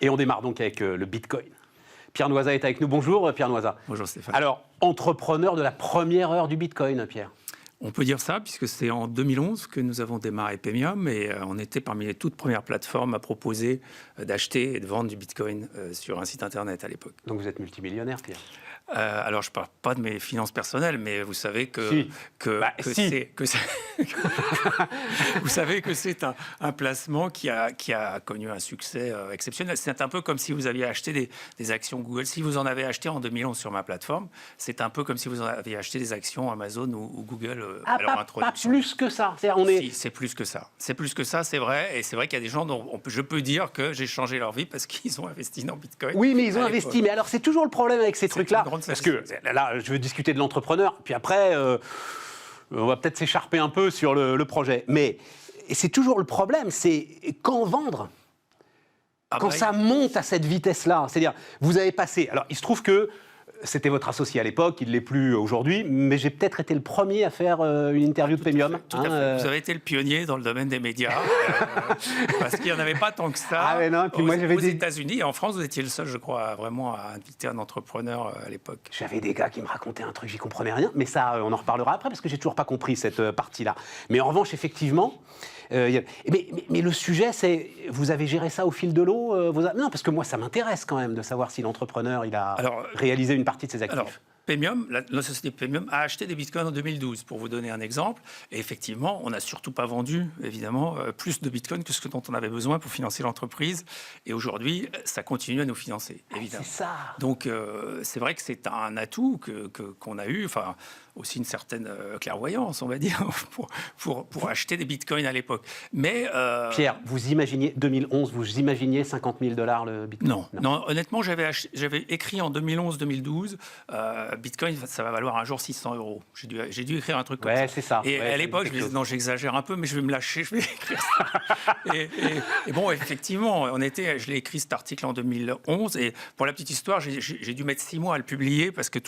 Et on démarre donc avec le Bitcoin. Pierre Noisa est avec nous. Bonjour Pierre Noisa. Bonjour Stéphane. Alors, entrepreneur de la première heure du Bitcoin, Pierre. On peut dire ça, puisque c'est en 2011 que nous avons démarré Paymium et on était parmi les toutes premières plateformes à proposer d'acheter et de vendre du Bitcoin sur un site internet à l'époque. Donc vous êtes multimillionnaire, Pierre. Alors, je ne parle pas de mes finances personnelles, mais vous savez que, si. vous savez que c'est un placement qui a connu un succès exceptionnel. C'est un peu comme si vous aviez acheté des actions Google. Si vous en avez acheté en 2011 sur ma plateforme, c'est un peu comme si vous en aviez acheté des actions Amazon ou Google à leur introduction. Pas plus que ça. Si, c'est plus que ça. C'est plus que ça, c'est vrai. Et c'est vrai qu'il y a des gens dont je peux dire que j'ai changé leur vie parce qu'ils ont investi dans Bitcoin. Oui, mais ils ont investi. Mais alors, c'est toujours le problème avec ces trucs-là. Parce que là, je veux discuter de l'entrepreneur, puis après, on va peut-être s'écharper un peu sur le projet. Mais c'est toujours le problème, c'est quand vendre. Quand ça monte à cette vitesse-là. C'est-à-dire, vous avez passé... Alors, il se trouve que c'était votre associé à l'époque, il ne l'est plus aujourd'hui, mais j'ai peut-être été le premier à faire une interview de Paymium. Tout à fait. Vous avez été le pionnier dans le domaine des médias, parce qu'il n'y en avait pas tant que ça aux États-Unis. Et en France, vous étiez le seul, je crois, vraiment à inviter un entrepreneur à l'époque. J'avais des gars qui me racontaient un truc, j'y comprenais rien, mais ça, on en reparlera après, parce que j'ai toujours pas compris cette partie-là. Mais en revanche, effectivement... mais le sujet, c'est, vous avez géré ça au fil de l'eau Non, parce que moi, ça m'intéresse quand même de savoir si l'entrepreneur, il a réalisé une partie de ses actifs. Alors, Paymium, la société Paymium a acheté des bitcoins en 2012, pour vous donner un exemple. Et effectivement, on n'a surtout pas vendu, évidemment, plus de bitcoins que ce dont on avait besoin pour financer l'entreprise. Et aujourd'hui, ça continue à nous financer, évidemment. C'est ça. Donc, c'est vrai que c'est un atout qu'on a eu, enfin, aussi une certaine clairvoyance, on va dire, pour acheter des bitcoins à l'époque. Mais Pierre, vous imaginiez, 2011, vous imaginiez 50 000 $ le bitcoin? Non, honnêtement, j'avais écrit en 2011-2012, Bitcoin, ça va valoir un jour 600 €. J'ai dû écrire un truc comme ça. C'est ça. Et à l'époque, je me disais, non, j'exagère un peu, mais je vais me lâcher, je vais écrire ça. et bon, effectivement, je l'ai écrit cet article en 2011. Et pour la petite histoire, j'ai dû mettre 6 mois à le publier parce que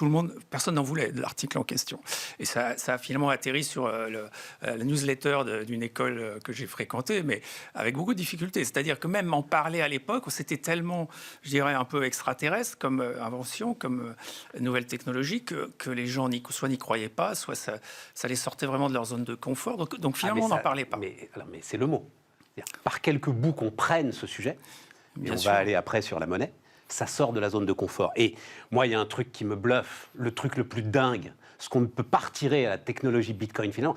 personne n'en voulait de l'article en question. Et ça a finalement atterri sur la newsletter d'une école que j'ai fréquentée, mais avec beaucoup de difficultés. C'est-à-dire que même en parler à l'époque, c'était tellement, je dirais, un peu extraterrestre comme invention, comme nouvelle technologie, que les gens soit n'y croyaient pas, soit ça les sortait vraiment de leur zone de confort. Donc finalement, on n'en parlait pas. Mais c'est le mot. Par quelques bouts qu'on prenne ce sujet, et on va aller après sur la monnaie, ça sort de la zone de confort. Et moi, il y a un truc qui me bluffe, le truc le plus dingue, ce qu'on ne peut pas retirer à la technologie Bitcoin finalement,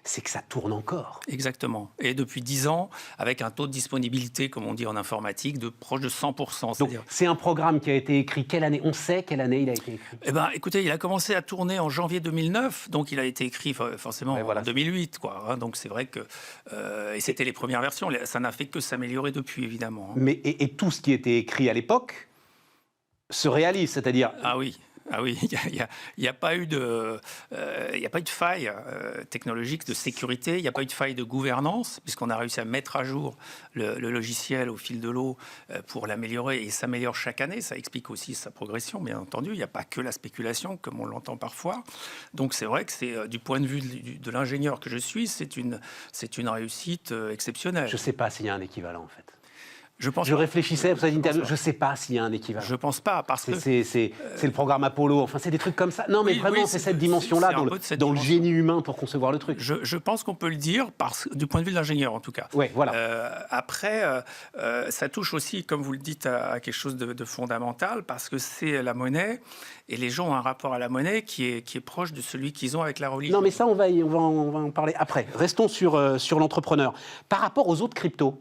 c'est que ça tourne encore. Exactement. Et depuis 10 ans, avec un taux de disponibilité, comme on dit en informatique, de proche de 100%. Donc, c'est un programme qui a été écrit quelle année? On sait quelle année il a été écrit? Eh bien, écoutez, il a commencé à tourner en janvier 2009, donc il a été écrit forcément en 2008, quoi. Hein, donc c'est vrai que... et c'était les premières versions. Ça n'a fait que s'améliorer depuis, évidemment. Hein. Mais, et tout ce qui était écrit à l'époque se réalise, c'est-à-dire... Ah oui, il n'y a pas eu de faille technologique de sécurité, il n'y a pas eu de faille de gouvernance, puisqu'on a réussi à mettre à jour le logiciel au fil de l'eau pour l'améliorer, et il s'améliore chaque année. Ça explique aussi sa progression, bien entendu. Il n'y a pas que la spéculation, comme on l'entend parfois. Donc c'est vrai que c'est, du point de vue de l'ingénieur que je suis, c'est une réussite exceptionnelle. Je ne sais pas s'il y a un équivalent, en fait. Je réfléchissais à cette interview, je ne sais pas s'il y a un équivalent. Je ne pense pas, parce que... C'est le programme Apollo, enfin c'est des trucs comme ça. Non mais vraiment, c'est cette dimension-là, dans le génie humain pour concevoir le truc. Je pense qu'on peut le dire, du point de vue de l'ingénieur en tout cas. Ouais, voilà. Après, ça touche aussi, comme vous le dites, à quelque chose de fondamental, parce que c'est la monnaie, et les gens ont un rapport à la monnaie qui est proche de celui qu'ils ont avec la religion. Non mais ça, on va en parler après. Restons sur l'entrepreneur. Par rapport aux autres cryptos,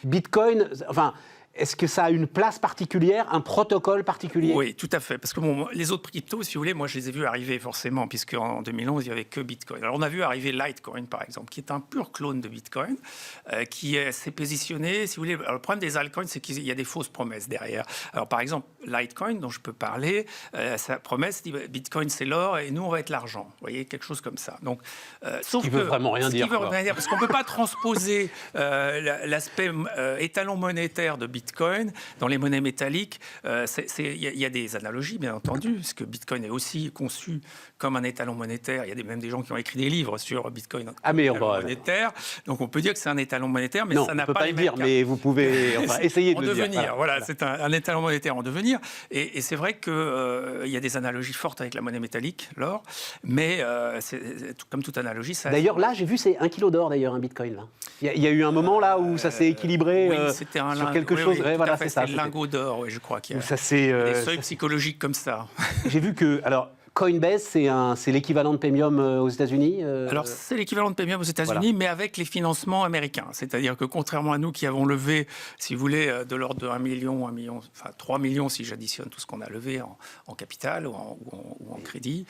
Bitcoin, enfin, est-ce que ça a une place particulière, un protocole particulier? Oui, tout à fait. Parce que les autres cryptos, si vous voulez, moi je les ai vus arriver forcément, puisqu'en 2011, il n'y avait que Bitcoin. Alors on a vu arriver Litecoin, par exemple, qui est un pur clone de Bitcoin, qui s'est positionné, si vous voulez. Alors, le problème des altcoins, c'est qu'il y a des fausses promesses derrière. Alors par exemple, Litecoin, dont je peux parler, sa promesse dit Bitcoin c'est l'or et nous on va être l'argent. Vous voyez, quelque chose comme ça. Donc, sauf ce qui veut vraiment rien dire. Parce qu'on ne peut pas transposer l'aspect étalon monétaire de Bitcoin Bitcoin. Dans les monnaies métalliques, il y a des analogies, bien entendu, parce que Bitcoin est aussi conçu comme un étalon monétaire. Il y a même des gens qui ont écrit des livres sur Bitcoin monétaire. Donc on peut dire que c'est un étalon monétaire, mais ça n'a pas les mêmes dire, mais vous pouvez essayer de le dire. Voilà. C'est un étalon monétaire en devenir. Et c'est vrai qu'il y a des analogies fortes avec la monnaie métallique, l'or, mais comme toute analogie, ça... D'ailleurs, là, j'ai vu, c'est 1 kilo d'or, d'ailleurs, un Bitcoin. Là. Il y a eu un moment là où ça s'est équilibré sur quelque chose. Voilà, c'est ça. C'est le lingot d'or, oui, je crois qu'il y a des seuils psychologiques comme ça. J'ai vu que... Alors, Coinbase, c'est l'équivalent de Premium aux États-Unis Alors, c'est l'équivalent de Premium aux États-Unis, mais avec les financements américains. C'est-à-dire que contrairement à nous qui avons levé, si vous voulez, de l'ordre de 1 million, enfin 3 millions si j'additionne tout ce qu'on a levé en capital ou en crédit,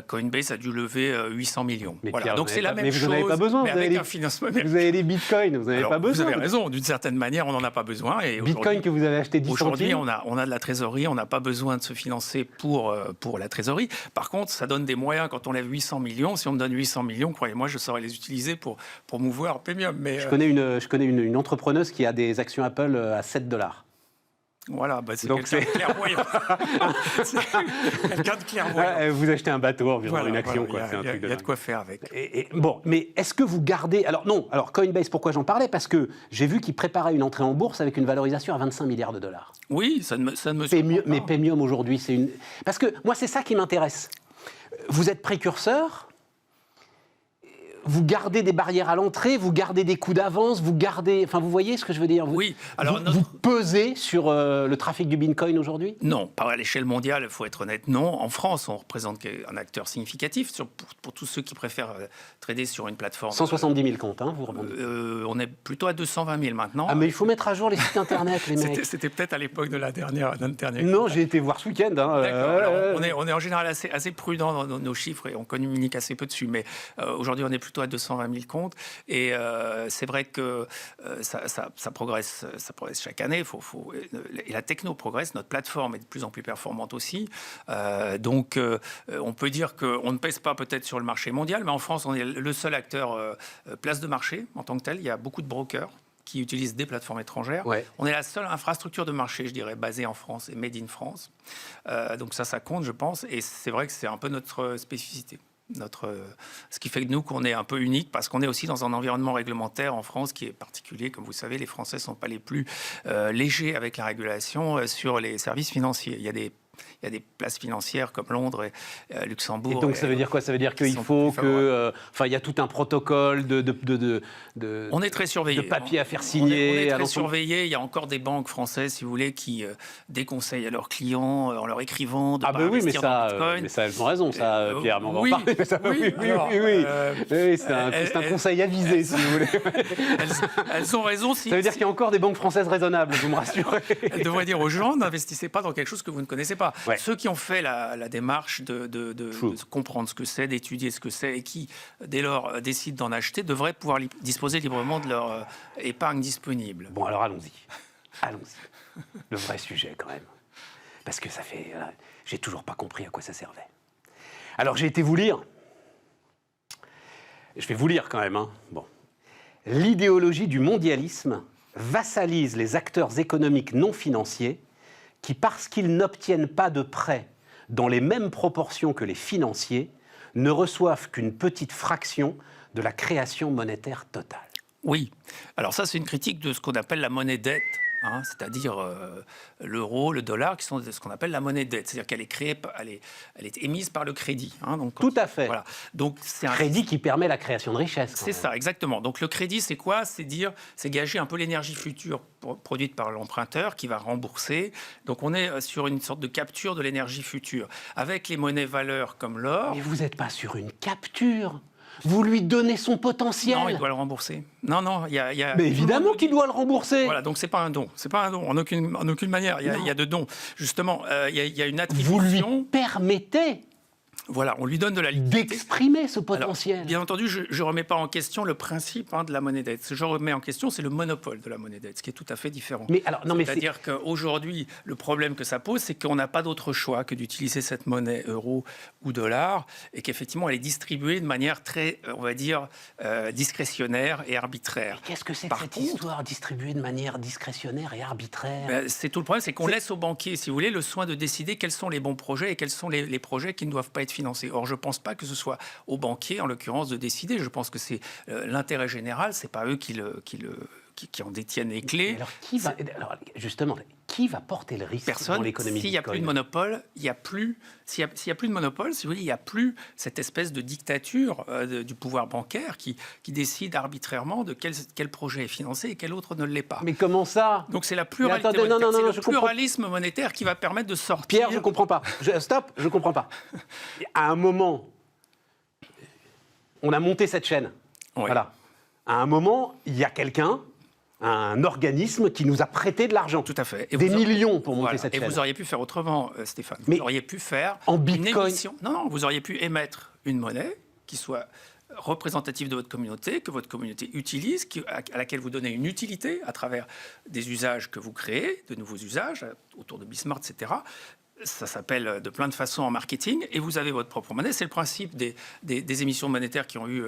Coinbase a dû lever 800 millions. Mais voilà. Pierre, donc c'est la même chose, vous n'en avez pas besoin, mais avec un financement américain. Vous avez des bitcoins, vous n'avez pas besoin. Vous avez raison, d'une certaine manière, on n'en a pas besoin. Et Bitcoin que vous avez acheté 10 centimes. Aujourd'hui, on a de la trésorerie, on n'a pas besoin de se financer pour la trésorerie. Par contre, ça donne des moyens quand on lève 800 millions. Si on me donne 800 millions, croyez-moi, je saurais les utiliser pour mouvoir Premium. Mais, je connais une entrepreneuse qui a des actions Apple à $7. Voilà, c'est quelqu'un de clairvoyant. C'est quelqu'un de clairvoyant. Vous achetez un bateau en vendant une action. Il y a de quoi faire avec. Bon, mais est-ce que vous gardez... Alors non, Coinbase, pourquoi j'en parlais? Parce que j'ai vu qu'il préparait une entrée en bourse avec une valorisation à 25 milliards de dollars. Oui, ça ne me surprend pas. Mais Premium aujourd'hui, c'est une... Parce que moi, c'est ça qui m'intéresse. Vous êtes précurseur, vous gardez des barrières à l'entrée, vous gardez des coûts d'avance, vous gardez... Enfin, vous voyez ce que je veux dire? Oui. Alors, vous pesez sur le trafic du Bitcoin aujourd'hui? Non, pas à l'échelle mondiale, il faut être honnête, non. En France, on représente un acteur significatif pour tous ceux qui préfèrent trader sur une plateforme. 170 000 comptes, vous rebondissez. On est plutôt à 220 000 maintenant. Ah, mais il faut mettre à jour les sites internet, les mecs. C'était peut-être à l'époque de notre dernière. Non, j'ai été voir ce week-end. D'accord. On est en général assez prudent dans nos chiffres et on communique assez peu dessus. Mais aujourd'hui, on est plutôt à 220 000 comptes. Et c'est vrai que ça progresse chaque année. Et la techno progresse. Notre plateforme est de plus en plus performante aussi. Donc, on peut dire qu'on ne pèse pas peut-être sur le marché mondial, mais en France, on est le seul acteur place de marché en tant que tel. Il y a beaucoup de brokers qui utilisent des plateformes étrangères. Ouais. On est la seule infrastructure de marché, je dirais, basée en France et made in France. Donc ça compte, je pense. Et c'est vrai que c'est un peu notre spécificité. Ce qui fait que nous, qu'on est un peu unique, parce qu'on est aussi dans un environnement réglementaire en France qui est particulier. Comme vous savez, les Français ne sont pas les plus légers avec la régulation sur les services financiers. Il y a des places financières comme Londres et Luxembourg. Et donc, ça veut dire quoi? Ça veut dire qu'il faut que... Enfin, il y a tout un protocole on est très surveillé. De papiers à faire signer. On est très surveillé. Il y a encore des banques françaises, si vous voulez, qui déconseillent à leurs clients en leur écrivant de ne pas investir dans Bitcoin. Mais ça, elles ont raison, Pierre. Mais on va en parler. Oui, c'est un conseil avisé, si vous voulez. Elles ont raison. Ça veut dire qu'il y a encore des banques françaises raisonnables, vous me rassurez. Elles devraient dire aux gens, n'investissez pas dans quelque chose que vous ne connaissez pas. Ouais. Ceux qui ont fait la démarche de comprendre ce que c'est, d'étudier ce que c'est et qui, dès lors, décident d'en acheter, devraient pouvoir disposer librement de leur épargne disponible. Bon, alors allons-y. Le vrai sujet, quand même. Parce que ça fait... j'ai toujours pas compris à quoi ça servait. Alors, j'ai été vous lire. Je vais vous lire, quand même. Bon. L'idéologie du mondialisme vassalise les acteurs économiques non financiers qui, parce qu'ils n'obtiennent pas de prêts dans les mêmes proportions que les financiers, ne reçoivent qu'une petite fraction de la création monétaire totale. Oui. Alors ça, c'est une critique de ce qu'on appelle la monnaie dette. C'est-à-dire l'euro, le dollar, qui sont ce qu'on appelle la monnaie dette. C'est-à-dire qu'elle est créée, elle est émise par le crédit. Donc, tout à fait. Voilà. Donc, c'est un crédit qui permet la création de richesse. C'est ça, exactement. Donc le crédit, c'est quoi? C'est gager un peu l'énergie future produite par l'emprunteur qui va rembourser. Donc on est sur une sorte de capture de l'énergie future. Avec les monnaies valeurs comme l'or... Mais vous n'êtes pas sur une capture. Vous lui donnez son potentiel. Non, il doit le rembourser. Non, il y a... Mais évidemment qu'il doit le rembourser. Voilà, donc c'est pas un don. C'est pas un don, en aucune manière. Il y a de dons. Justement, il y a une attribution... Vous lui permettez. Voilà, on lui donne de la liquidité. D'exprimer ce potentiel. Alors, bien entendu, je ne remets pas en question le principe de la monnaie dette. Ce que je remets en question, c'est le monopole de la monnaie dette, ce qui est tout à fait différent. C'est-à-dire qu'aujourd'hui, le problème que ça pose, c'est qu'on n'a pas d'autre choix que d'utiliser cette monnaie euro ou dollar, et qu'effectivement, elle est distribuée de manière très, on va dire, discrétionnaire et arbitraire. Mais qu'est-ce que c'est que cette histoire distribuée de manière discrétionnaire et arbitraire? C'est tout le problème, c'est qu'on laisse aux banquiers, si vous voulez, le soin de décider quels sont les bons projets et quels sont les projets qui ne doivent pas être financés. Or, je ne pense pas que ce soit aux banquiers, en l'occurrence, de décider. Je pense que c'est l'intérêt général, ce n'est pas eux qui en détiennent les clés. Alors, justement, qui va porter le risque dans l'économie S'il n'y a plus de monopole, s'il n'y a plus de monopole, si vous voulez, il n'y a plus cette espèce de dictature du pouvoir bancaire qui décide arbitrairement de quel projet est financé et quel autre ne l'est pas. Mais comment ça? Donc c'est la pluralité monétaire. C'est le pluralisme monétaire qui va permettre de sortir... Pierre, je ne comprends pas. Stop, je ne comprends pas. À un moment, on a monté cette chaîne. Oui. Voilà. À un moment, il y a quelqu'un, un organisme qui nous a prêté de l'argent. Tout à fait. Des millions pour monter cette chaîne. Et vous auriez pu faire autrement, Stéphane. Vous auriez pu faire en Bitcoin. Une émission. Non, vous auriez pu émettre une monnaie qui soit représentative de votre communauté, que votre communauté utilise, à laquelle vous donnez une utilité à travers des usages que vous créez, de nouveaux usages, autour de Bismart, etc. Ça s'appelle de plein de façons en marketing, et vous avez votre propre monnaie. C'est le principe des émissions monétaires qui ont eu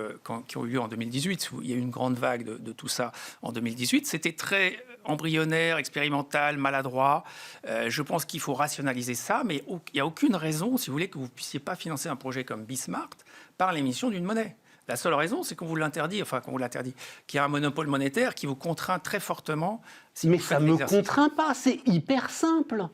lieu en 2018. Où il y a eu une grande vague de tout ça en 2018. C'était très embryonnaire, expérimental, maladroit. Je pense qu'il faut rationaliser ça, mais il n'y a aucune raison, si vous voulez, que vous ne puissiez pas financer un projet comme Bismart par l'émission d'une monnaie. La seule raison, c'est qu'on vous l'interdit, qu'il y a un monopole monétaire qui vous contraint très fortement. Mais ça ne me contraint pas, c'est hyper simple.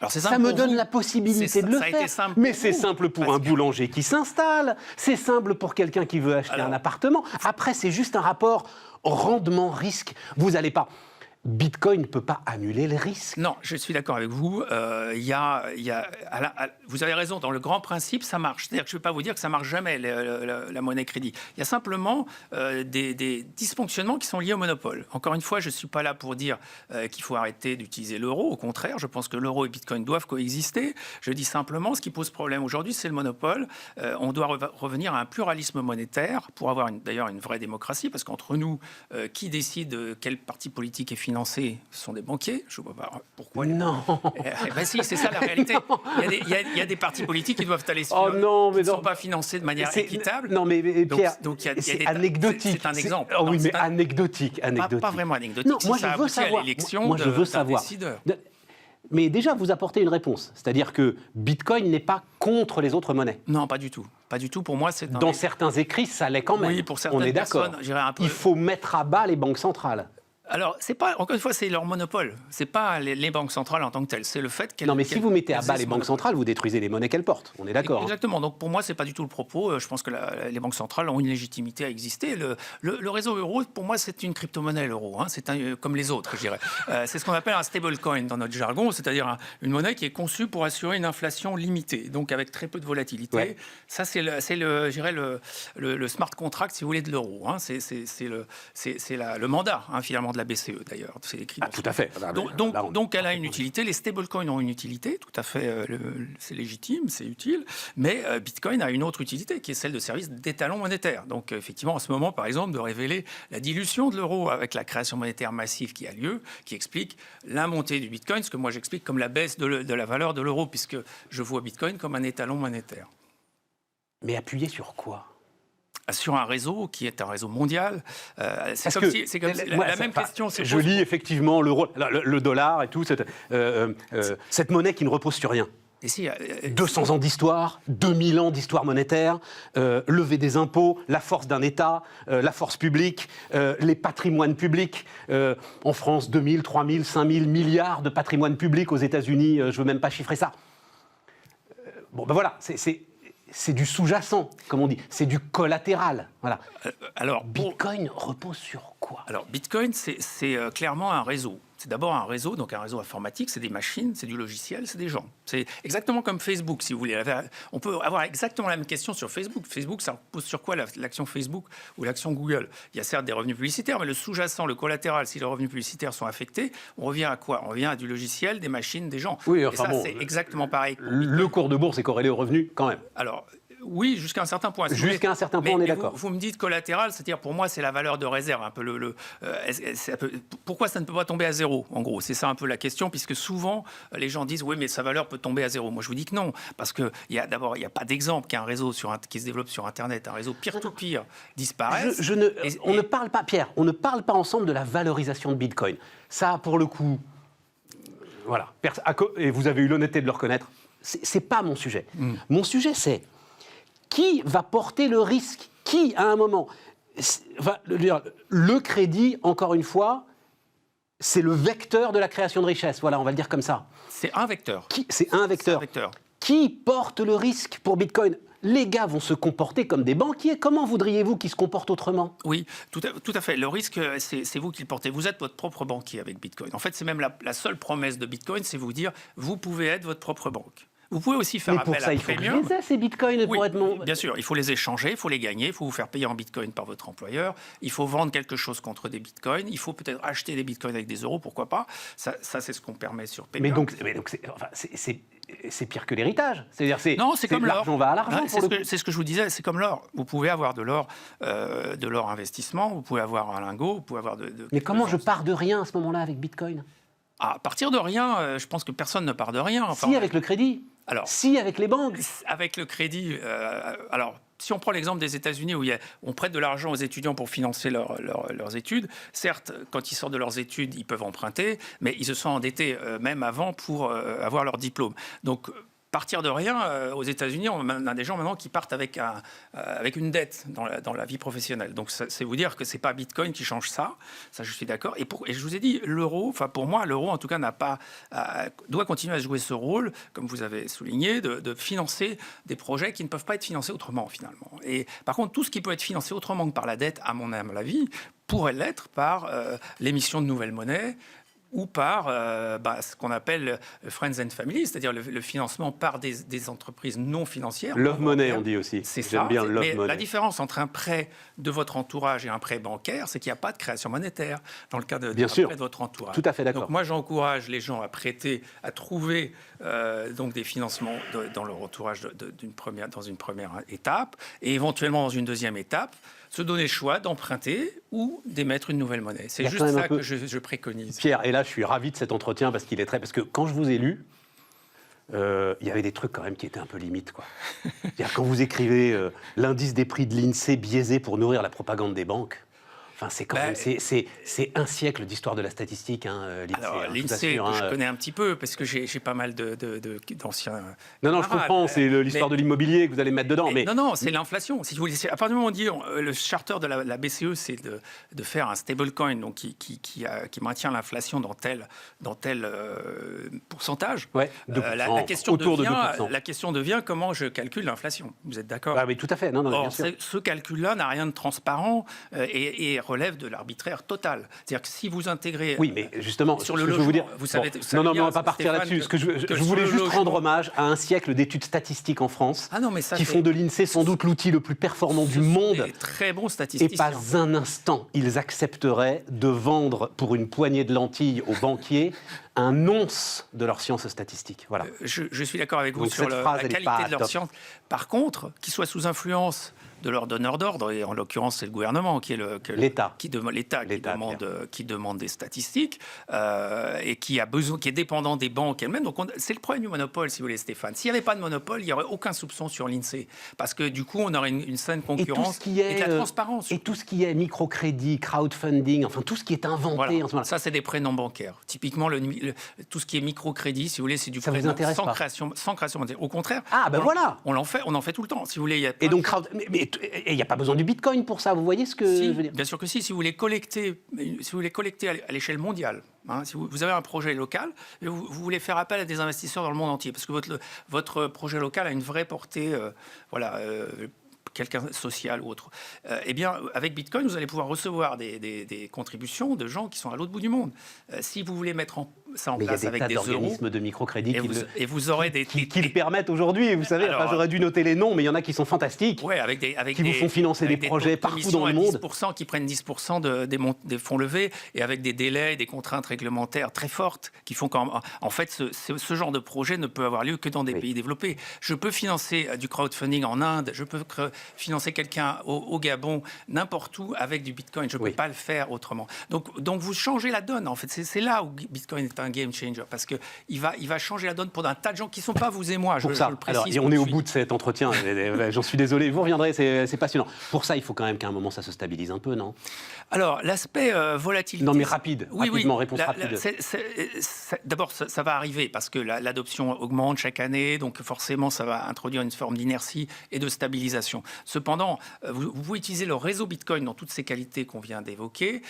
Alors ça me donne la possibilité de le faire. Mais c'est simple pour un boulanger qui s'installe, c'est simple pour quelqu'un qui veut acheter un appartement. Après, c'est juste un rapport rendement-risque. Vous n'allez pas... Bitcoin ne peut pas annuler le risque. Non, je suis d'accord avec vous. Vous avez raison, dans le grand principe, ça marche. C'est-à-dire que je ne vais pas vous dire que ça ne marche jamais, la monnaie crédit. Il y a simplement des dysfonctionnements qui sont liés au monopole. Encore une fois, je ne suis pas là pour dire qu'il faut arrêter d'utiliser l'euro. Au contraire, je pense que l'euro et Bitcoin doivent coexister. Je dis simplement, ce qui pose problème aujourd'hui, c'est le monopole. On doit revenir à un pluralisme monétaire pour avoir d'ailleurs une vraie démocratie, parce qu'entre nous, qui décide quel parti politique est financé, ce sont des banquiers. Je ne vois pas pourquoi. Non. Ben si, c'est ça la réalité. Il y a des partis politiques qui doivent aller qui ne sont pas financés de manière équitable. Non, mais Pierre, c'est anecdotique. C'est un exemple. Oh, oui, mais anecdotique. Pas vraiment anecdotique. Non, moi, ça je veux savoir. Moi, je veux savoir. Mais déjà, vous apportez une réponse. C'est-à-dire que Bitcoin n'est pas contre les autres monnaies. Non, pas du tout. Pas du tout. Pour moi, c'est dans certains écrits, ça l'est quand même. Oui, pour certaines On est d'accord. Il faut mettre à bas les banques centrales. Alors, encore une fois, c'est leur monopole. Ce n'est pas les banques centrales en tant que telles. C'est le fait qu'elles... Non, mais si vous mettez à bas les banques centrales, vous détruisez les monnaies qu'elles portent. On est d'accord. Exactement. Donc, pour moi, ce n'est pas du tout le propos. Je pense que les banques centrales ont une légitimité à exister. Le réseau euro, pour moi, c'est une crypto-monnaie, l'euro. C'est comme les autres, je dirais. C'est ce qu'on appelle un stablecoin dans notre jargon, c'est-à-dire une monnaie qui est conçue pour assurer une inflation limitée, donc avec très peu de volatilité. Ouais. Ça, c'est le smart contract, si vous voulez, de l'euro. C'est le mandat, finalement, de la BCE d'ailleurs, c'est écrit. Tout à fait. Donc elle a une utilité, les stablecoins ont une utilité, tout à fait, c'est légitime, c'est utile, mais Bitcoin a une autre utilité qui est celle de service d'étalon monétaire. Donc effectivement, en ce moment, par exemple, de révéler la dilution de l'euro avec la création monétaire massive qui a lieu, qui explique la montée du Bitcoin, ce que moi j'explique comme la baisse de la valeur de l'euro, puisque je vois Bitcoin comme un étalon monétaire. Mais appuyé sur quoi ? Sur un réseau qui est un réseau mondial. C'est comme si la même question. Je lis effectivement le dollar et tout, cette monnaie qui ne repose sur rien. 200 ans d'histoire, 2000 ans d'histoire monétaire, lever des impôts, la force d'un État, la force publique, les patrimoines publics. En France, 2000, 3000, 5000 milliards de patrimoine public. Aux États-Unis, je ne veux même pas chiffrer ça. Bon, ben voilà, c'est du sous-jacent, comme on dit. C'est du collatéral. Voilà. Alors, Bitcoin repose sur quoi ? Alors, Bitcoin, c'est clairement un réseau. C'est d'abord un réseau, donc un réseau informatique, c'est des machines, c'est du logiciel, c'est des gens. C'est exactement comme Facebook, si vous voulez. On peut avoir exactement la même question sur Facebook. Facebook, ça repose sur quoi l'action Facebook ou l'action Google? Il y a certes des revenus publicitaires, mais le sous-jacent, le collatéral, si les revenus publicitaires sont affectés, on revient à quoi? On revient à du logiciel, des machines, des gens. Oui, et ça, c'est exactement pareil. Le cours de bourse est corrélé aux revenus, quand même. Alors, oui, jusqu'à un certain point. Jusqu'à un certain point, on est d'accord. Vous me dites collatéral, c'est-à-dire pour moi, c'est la valeur de réserve. Un peu pourquoi ça ne peut pas tomber à zéro, en gros? C'est ça un peu la question, puisque souvent, les gens disent oui, mais sa valeur peut tomber à zéro. Moi, je vous dis que non, parce que d'abord, il n'y a pas d'exemple qu'un réseau qui se développe sur Internet, un réseau peer-to-peer disparaisse. On ne parle pas, Pierre, on ne parle pas ensemble de la valorisation de Bitcoin. Ça, pour le coup, voilà. Et vous avez eu l'honnêteté de le reconnaître. C'est pas mon sujet. Mon sujet, c'est qui va porter le risque? Qui, à un moment, le crédit, encore une fois, c'est le vecteur de la création de richesse. Voilà, on va le dire comme ça. C'est un vecteur. C'est un vecteur. Qui porte le risque pour Bitcoin? Les gars vont se comporter comme des banquiers. Comment voudriez-vous qu'ils se comportent autrement? Oui, tout à fait. Le risque, c'est vous qui le portez. Vous êtes votre propre banquier avec Bitcoin. En fait, c'est même la seule promesse de Bitcoin, c'est vous dire, vous pouvez être votre propre banque. Vous pouvez aussi faire appel à Premium. Il faut que je les ai, ces bitcoins, pour être mon... Bien sûr, il faut les échanger, il faut les gagner, il faut vous faire payer en bitcoin par votre employeur, il faut vendre quelque chose contre des bitcoins, il faut peut-être acheter des bitcoins avec des euros, pourquoi pas. Ça c'est ce qu'on permet sur Premium. Mais donc c'est pire que l'héritage. Non, c'est comme l'or. L'argent va à l'argent. C'est ce que je vous disais, c'est comme l'or. Vous pouvez avoir de l'or investissement, vous pouvez avoir un lingot, vous pouvez avoir Mais comment je pars de rien à ce moment-là avec Bitcoin? À partir de rien, je pense que personne ne part de rien. Si, avec le crédit. Si, avec les banques. Avec le crédit. Alors, si on prend l'exemple des États-Unis où on prête de l'argent aux étudiants pour financer leurs études, certes, quand ils sortent de leurs études, ils peuvent emprunter, mais ils se sont endettés même avant pour avoir leur diplôme. Donc, partir de rien, aux États-Unis, on a des gens maintenant qui partent avec une dette dans la vie professionnelle. Donc, c'est vous dire que c'est pas Bitcoin qui change ça. Ça, je suis d'accord. Et je vous ai dit, l'euro, pour moi, l'euro, en tout cas, doit continuer à jouer ce rôle, comme vous avez souligné, de financer des projets qui ne peuvent pas être financés autrement, finalement. Et par contre, tout ce qui peut être financé autrement que par la dette, à mon avis, pourrait l'être par l'émission de nouvelles monnaies, ou par ce qu'on appelle Friends and Family, c'est-à-dire le financement par des entreprises non financières. Love money, on dit aussi. J'aime bien love money. La différence entre un prêt de votre entourage et un prêt bancaire, c'est qu'il n'y a pas de création monétaire dans le cas de votre entourage. Tout à fait d'accord. Donc moi, j'encourage les gens à prêter, à trouver donc des financements dans leur entourage dans une première étape, et éventuellement dans une deuxième étape, se donner le choix d'emprunter ou d'émettre une nouvelle monnaie. C'est juste ça que je préconise. Pierre, et là, je suis ravi de cet entretien parce qu'il est parce que quand je vous ai lu, il y avait des trucs quand même qui étaient un peu limites, quoi. Quand vous écrivez l'indice des prix de l'INSEE biaisé pour nourrir la propagande des banques. Enfin, c'est quand même c'est un siècle d'histoire de la statistique, l'INSEE. Alors, l'INSEE, je connais un petit peu parce que j'ai pas mal d'anciens. Non, je comprends. C'est l'histoire de l'immobilier que vous allez mettre dedans. Mais non, c'est l'inflation. Si vous voulez, à partir du moment où on dit le charter de la BCE, c'est de faire un stablecoin, donc qui maintient l'inflation dans tel pourcentage. Ouais, la question devient comment je calcule l'inflation. Vous êtes d'accord? Ah, mais tout à fait. Non, Or, bien sûr. ce calcul-là n'a rien de transparent et relève de l'arbitraire total. C'est-à-dire que si vous intégrez... Oui, mais justement, sur le logement, logement, vous dire... vous savez non, mais on ne va pas partir là-dessus. Je voulais juste rendre hommage à un siècle d'études statistiques en France qui font de l'INSEE sans doute l'outil le plus performant du monde. Des très bons statisticiens. Et pas un instant, ils accepteraient de vendre pour une poignée de lentilles aux banquiers un once de leur science statistique. Voilà. Je suis d'accord avec vous sur la qualité de leur science. Par contre, qu'ils soient sous influence de leurs donneurs d'ordre, et en l'occurrence c'est le gouvernement qui est l'État qui demande des statistiques et qui est dépendant des banques elles-mêmes. Donc c'est le problème du monopole, si vous voulez, Stéphane. S'il n'y avait pas de monopole, il n'y aurait aucun soupçon sur l'INSEE, parce que du coup on aurait une saine concurrence et de la transparence. Et tout ce qui est microcrédit, crowdfunding, enfin tout ce qui est inventé en ce moment. Ça c'est des prêts non bancaires. Typiquement tout ce qui est microcrédit, si vous voulez, c'est du prêt sans création monétaire. Au contraire, on en fait tout le temps. Si vous voulez, et donc il n'y a pas besoin du Bitcoin pour ça, vous voyez ce que je veux dire? Bien sûr que si. Si vous voulez collecter à l'échelle mondiale, si vous avez un projet local, vous voulez faire appel à des investisseurs dans le monde entier, parce que votre projet local a une vraie portée quelqu'un social ou autre. Eh bien, avec Bitcoin, vous allez pouvoir recevoir des contributions de gens qui sont à l'autre bout du monde. Si vous voulez mettre ça en place avec des euros... Il y a des tas d'organismes de microcrédit et vous aurez qui le permettent aujourd'hui. Vous savez, j'aurais dû noter les noms, mais il y en a qui sont fantastiques, qui vous font financer des projets partout dans le monde. 10%, qui prennent 10% des fonds levés, et avec des délais, des contraintes réglementaires très fortes, qui font en fait, ce genre de projet ne peut avoir lieu que dans des pays développés. Je peux financer du crowdfunding en Inde, je peux financer quelqu'un au Gabon, n'importe où, avec du Bitcoin. Je ne peux pas le faire autrement. Donc vous changez la donne, en fait. C'est là où Bitcoin est un game changer, parce qu'il va changer la donne pour un tas de gens qui ne sont pas vous et moi. Je le précise. Alors, on est au bout de cet entretien. J'en suis désolé. Vous reviendrez, c'est passionnant. Pour ça, il faut quand même qu'à un moment, ça se stabilise un peu, non? Alors, l'aspect volatilité... Non, mais rapidement, réponse rapide. D'abord, ça va arriver, parce que l'adoption augmente chaque année, donc forcément, ça va introduire une forme d'inertie et de stabilisation. Cependant, vous pouvez utiliser le réseau Bitcoin dans toutes ces qualités qu'on vient d'évoquer,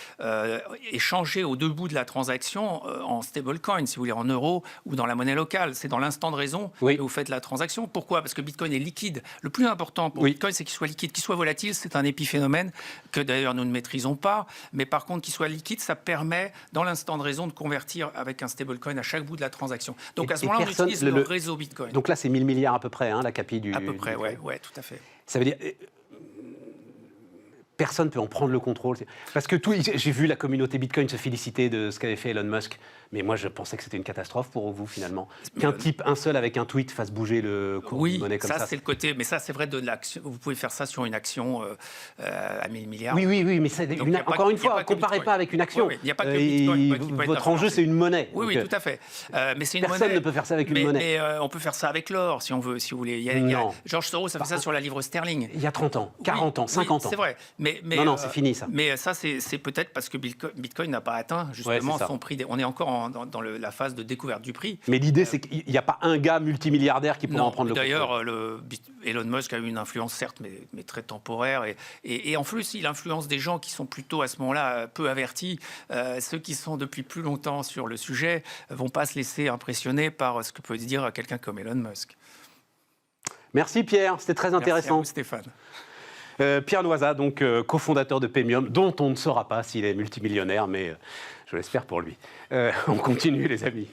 et changer au debout de la transaction en stablecoin, si vous voulez, en euros ou dans la monnaie locale. C'est dans l'instant de raison que vous faites la transaction. Pourquoi? Parce que Bitcoin est liquide. Le plus important pour Bitcoin, c'est qu'il soit liquide. Qu'il soit volatile, c'est un épiphénomène que d'ailleurs nous ne maîtrisons pas. Mais par contre, qu'il soit liquide, ça permet, dans l'instant de raison, de convertir avec un stablecoin à chaque bout de la transaction. Donc à ce moment-là, on utilise le réseau Bitcoin. Donc là, c'est 1000 milliards à peu près, la capi du... À peu près, oui, tout à fait. Ça veut dire... Personne ne peut en prendre le contrôle. Parce que j'ai vu la communauté Bitcoin se féliciter de ce qu'avait fait Elon Musk. Mais moi, je pensais que c'était une catastrophe pour vous, finalement. Qu'un type, un seul, avec un tweet, fasse bouger le cours de monnaie comme ça. Oui, ça, c'est le côté... Mais ça, c'est vrai de l'action. Vous pouvez faire ça sur une action à 1000 milliards. Oui, mais encore une fois, ne comparez pas avec une action. Il n'y a pas que Bitcoin. Votre enjeu, c'est une monnaie. Oui, tout à fait. Mais c'est une personne monnaie. ne peut faire ça avec une monnaie. Mais on peut faire ça avec l'or, si on veut, si vous voulez. George Soros a fait ça sur la livre sterling. Il y a 30 ans, 40 ans, 50 ans. C'est vrai. Non, c'est fini, ça. Mais ça, c'est peut-être parce que Bitcoin n'a pas atteint, justement, son prix. On est encore dans la phase de découverte du prix. Mais l'idée, c'est qu'il n'y a pas un gars multimilliardaire qui pourra en prendre le contrôle. D'ailleurs, Elon Musk a eu une influence, certes, mais très temporaire. Et en plus, il influence des gens qui sont plutôt, à ce moment-là, peu avertis. Ceux qui sont depuis plus longtemps sur le sujet ne vont pas se laisser impressionner par ce que peut dire quelqu'un comme Elon Musk. Merci Pierre, c'était très intéressant. Merci à vous, Stéphane. Pierre Noisa, donc cofondateur de Paymium, dont on ne saura pas s'il est multimillionnaire, mais je l'espère pour lui. On continue, les amis.